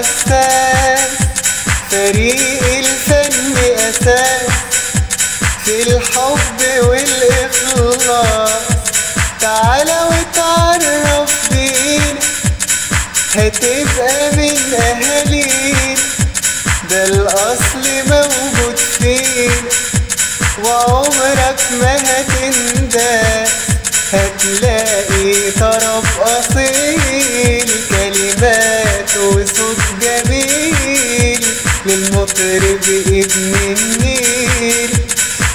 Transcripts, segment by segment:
حساس، فريق الفن أساس في الحب والإخلاص. تعالى واتعرف بينا، هتبقى من أهالينا، ده الأصل موجود فينا وعمرك ما هتندم. هتلاقي طرب أصيل، كلمات وصوت جميل للمطرب ابن النيل،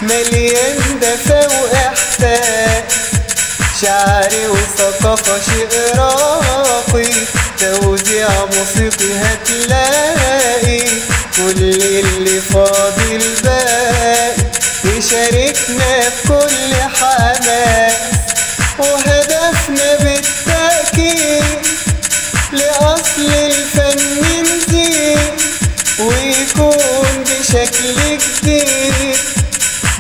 مليان دفا وإحساس، شعر وثقافة شيء راقي، توزيع موسيقي هتلاقي كل اللي فاضل باقي يشاركنا بكل حماس. وهدفنا بالتأكيد لأصل الفن نزيد، ويكون بشكل جديد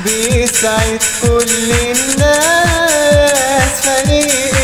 بيسعد كل الناس. فريق